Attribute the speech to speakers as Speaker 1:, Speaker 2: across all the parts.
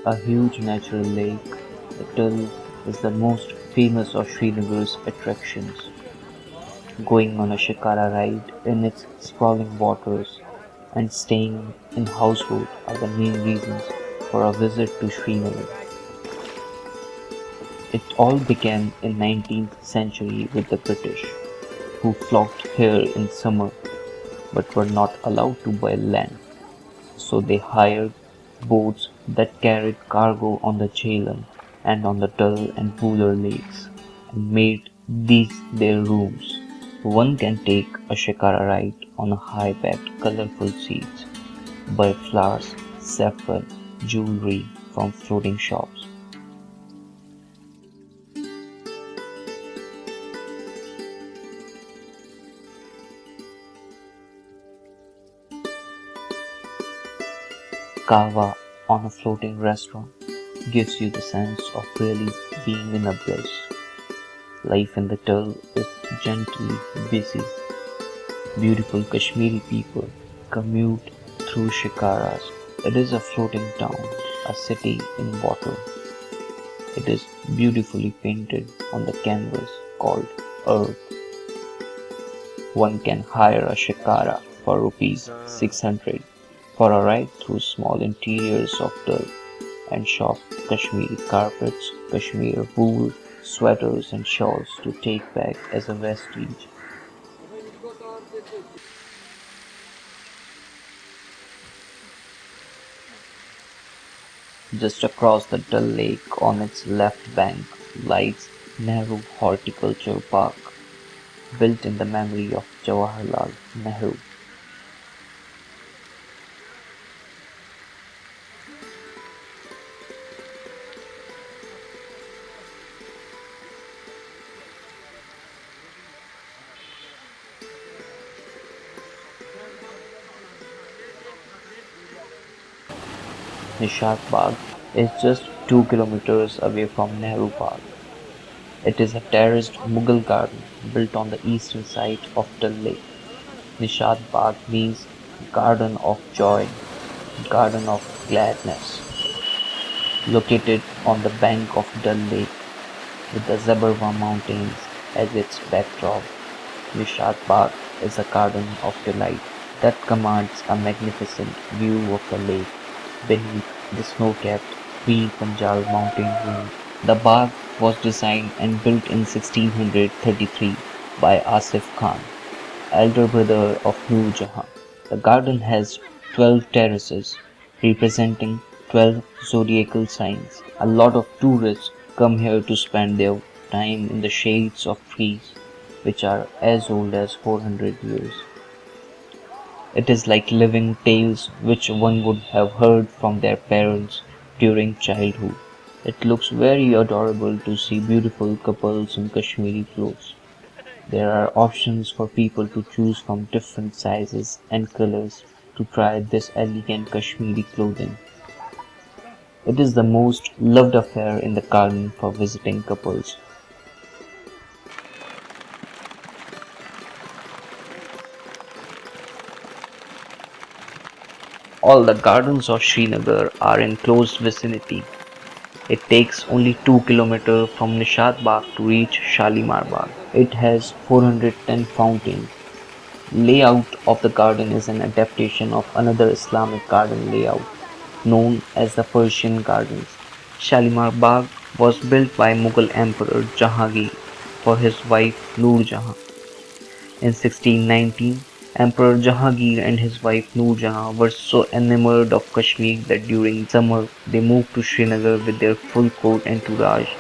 Speaker 1: a huge natural lake. The Tull is the most famous of Srinagar's attractions. Going on a shikara ride in its sprawling waters and staying in houseboat are the main reasons for a visit to Srinagar. It all began in 19th century with the British, who flocked here in summer but were not allowed to buy land, so they hired boats that carried cargo on the Jhelum and on the Tull and Buller lakes and made these their rooms. One can take a shikara ride on a high-backed colorful seats, buy flowers, saffron, jewelry from floating shops. Kava on a floating restaurant gives you the sense of really being in a bliss. Life in the Tull is gently busy. Beautiful Kashmiri people commute through shikaras. It is a floating town, a city in water. It is beautifully painted on the canvas called earth. One can hire a shikara for rupees 600 for a ride through small interiors of Tull and shop Kashmiri carpets, Kashmir wool, sweaters and shawls to take back as a vestige. Just across the Dal Lake on its left bank lies Nehru Horticulture Park, built in the memory of Jawaharlal Nehru. Nishat Bagh is just 2 kilometers away from Nehru Park. It is a terraced Mughal garden built on the eastern side of Dal Lake. Nishat Bagh means garden of joy, garden of gladness. Located on the bank of Dal Lake with the Zabarwa Mountains as its backdrop, Nishat Bagh is a garden of delight that commands a magnificent view of the lake beneath the snow-capped Pir Panjal mountain range. The bagh was designed and built in 1633 by Asif Khan, elder brother of Noor Jahan. The garden has 12 terraces representing 12 zodiacal signs. A lot of tourists come here to spend their time in the shades of trees which are as old as 400 years. It is like living tales which one would have heard from their parents during childhood. It looks very adorable to see beautiful couples in Kashmiri clothes. There are options for people to choose from different sizes and colors to try this elegant Kashmiri clothing. It is the most loved affair in the garden for visiting couples. All the gardens of Srinagar are in close vicinity. It takes only 2 kilometers from Nishat Bagh to reach Shalimar Bagh. It has 410 fountains. Layout of the garden is an adaptation of another Islamic garden layout known as the Persian Gardens. Shalimar Bagh was built by Mughal Emperor Jahangir for his wife Noor Jahan. In 1619, Emperor Jahangir and his wife Noor Jahan were so enamored of Kashmir that during summer they moved to Srinagar with their full court entourage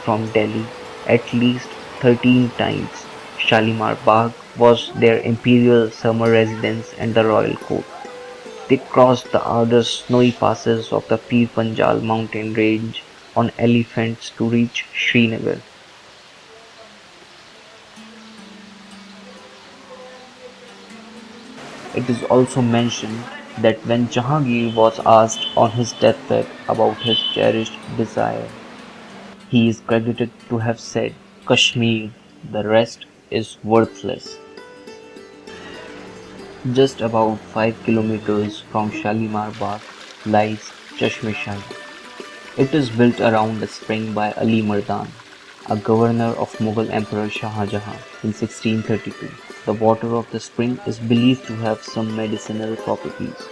Speaker 1: from Delhi at least 13 times. Shalimar Bagh was their imperial summer residence and the royal court. They crossed the arduous snowy passes of the Pir Panjal mountain range on elephants to reach Srinagar. It is also mentioned that when Jahangir was asked on his deathbed about his cherished desire, he is credited to have said, "Kashmir, the rest is worthless." Just about 5 kilometers from Shalimar Bagh lies Chashma Shahi, It is built around a spring by Ali Mardan, a governor of Mughal Emperor Shah Jahan in 1632. The water of the spring is believed to have some medicinal properties.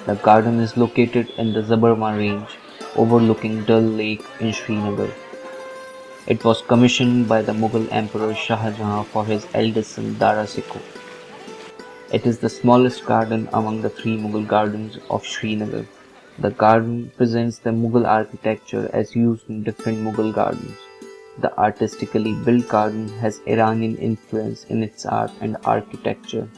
Speaker 1: The garden is located in the Zabarma range, overlooking Dal Lake in Srinagar. It was commissioned by the Mughal Emperor Shah Jahan for his eldest son Dara Sikho. It is the smallest garden among the three Mughal gardens of Srinagar. The garden presents the Mughal architecture as used in different Mughal gardens. The artistically built garden has Iranian influence in its art and architecture.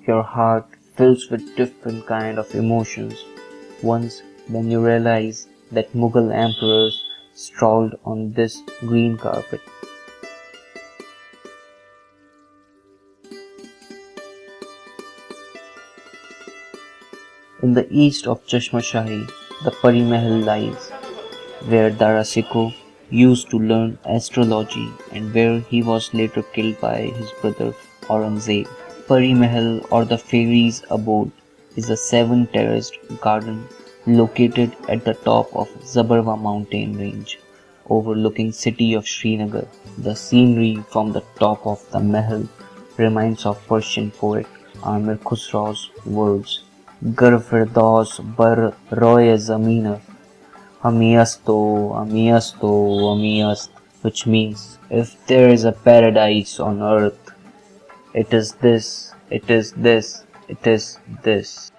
Speaker 1: Your heart fills with different kind of emotions once when you realize that Mughal emperors strolled on this green carpet. In the east of Chashma Shahi, the Pari Mahal lies, where Dara Sikho used to learn astrology and where he was later killed by his brother Aurangzeb. Pari Mahal or the Fairies Abode is a seven-terraced garden located at the top of Zabarwa mountain range, overlooking city of Srinagar. The scenery from the top of the Mahal reminds of Persian poet Amir Khusraw's words, "Gar firdaus bar roye zameen Amiyasto, Amiyast," which means, if there is a paradise on earth, it is this, it is this, it is this.